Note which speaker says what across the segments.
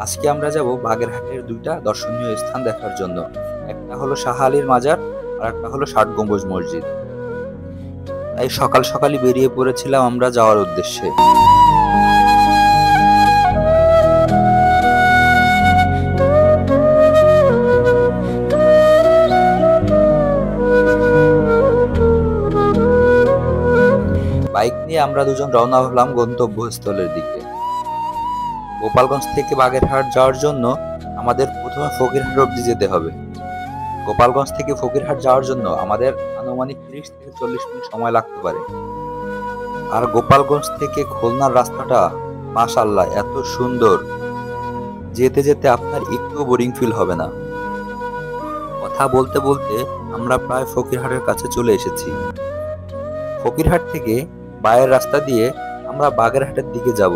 Speaker 1: আজকে আমরা যাব বাগেরহাটের দুইটা দর্শনীয় স্থান দেখার জন্য। একটা হলো শাহ আলীর মাজার আর একটা হলো ষাট গম্বুজ মসজিদ। তাই সকাল সকালই বেরিয়ে পড়েছিলাম আমরা যাওয়ার উদ্দেশ্যে। বাইক নিয়ে আমরা দুজন রওনা হলাম গন্তব্যস্থলের দিকে। গোপালগঞ্জ থেকে বাগেরহাট যাওয়ার জন্য আমাদের প্রথমে ফকিরহাট অবধি যেতে হবে। গোপালগঞ্জ থেকে ফকিরহাট যাওয়ার জন্য আমাদের আনুমানিক 30 থেকে 40 মিনিট সময় লাগতে পারে। আর গোপালগঞ্জ থেকে খুলনার রাস্তাটা মাশাআল্লাহ এত সুন্দর, যেতে যেতে আপনার একটু বোরিং ফিল হবে না। কথা বলতে বলতে আমরা প্রায় ফকিরহাটের কাছে চলে এসেছি। ফকিরহাট থেকে বায়ের রাস্তা দিয়ে আমরা বাগেরহাটের দিকে যাব।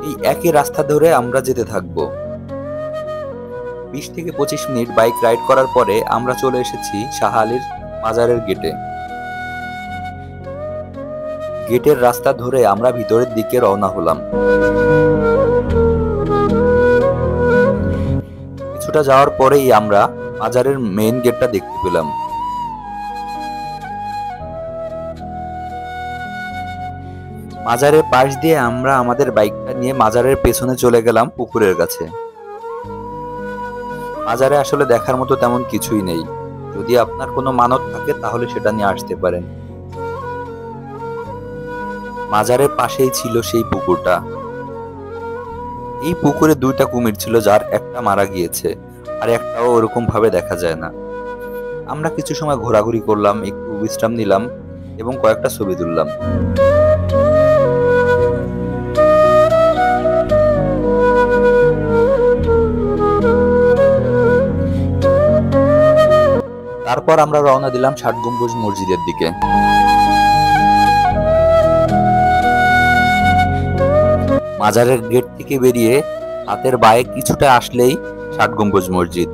Speaker 1: এই একই রাস্তা ধরে আমরা যেতে থাকবো। 20 থেকে 25 মিনিট বাইক রাইড করার পরে আমরা চলে এসেছি শাহ আলীর মাজারের গেটে। গেটের রাস্তা ধরে আমরা ভিতরের দিকে রওনা হলাম। কিছুটা যাওয়ার পরেই আমরা মাজারের মেইন গেটটা দেখতে পেলাম। মাজারের পাশ দিয়ে আমরা আমাদের বাইকটা নিয়ে মাজারের পেছনে চলে গেলাম পুকুরের কাছে। মাজারে আসলে দেখার মতো তেমন কিছুই নেই। যদি আপনার কোনো মানত থাকে তাহলে সেটা নিয়ে আসতে পারেন। মাজারের পাশেই ছিল সেই পুকুরটা। এই পুকুরে দুইটা কুমির ছিল, যার একটা মারা গিয়েছে আর একটাও ওরকম ভাবে দেখা যায় না। আমরা কিছু সময় ঘোরাঘুরি করলাম, একটু বিশ্রাম নিলাম এবং কয়েকটা ছবি তুললাম। তারপর আমরা রওনা দিলাম ষাট গম্বুজ মসজিদের দিকে। মাজারের গেট থেকে বেরিয়ে হাতের বায়ে কিছুটা আসলেই ষাট গম্বুজ মসজিদ।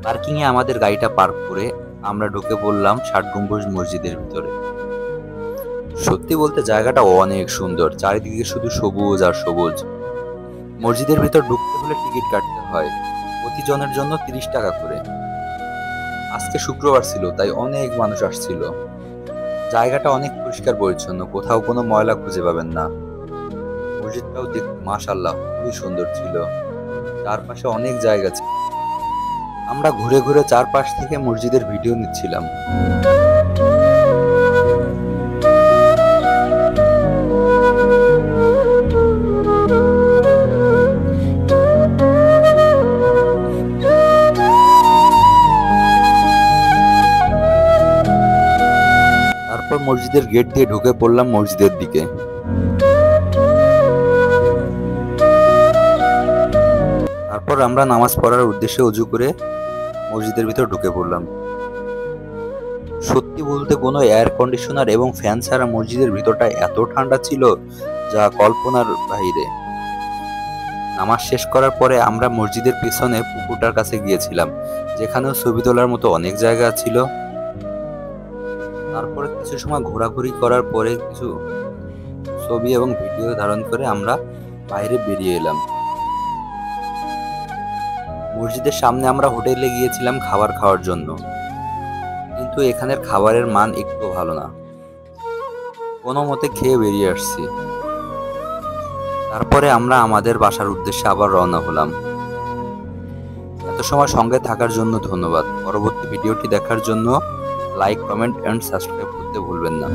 Speaker 1: পার্কিং এ আমাদের গাড়িটা পার্ক করে আমরা ঢুকে পড়লাম ষাট গম্বুজ মসজিদের ভিতরে। সত্যি বলতে জায়গাটা অনেক সুন্দর, চারিদিকে শুধু সবুজ আর সবুজ। মসজিদের ভিতর ঢুকতে হলে টিকিট কাটতে হয়, প্রতিজনের জন্য 30 টাকা করে। আজকে শুক্রবার ছিল, তাই অনেক মানুষ আসছিল। জায়গাটা অনেক পরিষ্কার পরিচ্ছন্ন, কোথাও কোনো ময়লা খুঁজে পাবেন না। মসজিদটাও দেখতে মাশাআল্লাহ খুবই সুন্দর ছিল, চারপাশে অনেক জায়গা ছিল। আমরা ঘুরে ঘুরে চারপাশ থেকে মসজিদের ভিডিও নিচ্ছিলাম। তারপর মসজিদের গেট দিয়ে ঢুকে পড়লাম মসজিদের দিকে। তারপর আমরা নামাজ পড়ার উদ্দেশ্যে ওযু করে মসজিদের ভিতর ঢুকে পড়লাম। সত্যি বলতে কোনো এয়ার কন্ডিশনার এবং ফ্যান ছাড়া মসজিদের ভিতরটা এত ঠান্ডা ছিল যা কল্পনার বাইরে। নামাজ শেষ করার পরে আমরা মসজিদের পেছনে পুকুরটার কাছে গিয়েছিলাম, যেখানেও ছবি তোলার মতো অনেক জায়গা ছিল। তারপরে কিছু সময় ঘোরাঘুরি করার পরে কিছু ছবি এবং ভিডিও ধারণ করে আমরা বাইরে বেরিয়ে এলাম। মসজিদের সামনে আমরা হোটেলে গিয়েছিলাম খাবার খাওয়ার জন্য, কিন্তু এখানের খাবারের মান একটু ভালো না। কোনো মতে খেয়ে বেরিয়ে আসছি। তারপরে আমরা আমাদের বাসার উদ্দেশ্যে আবার রওনা হলাম। এত সময় সঙ্গে থাকার জন্য ধন্যবাদ। পরবর্তী ভিডিওটি দেখার জন্য লাইক, কমেন্ট এন্ড সাবস্ক্রাইব করতে ভুলবেন না।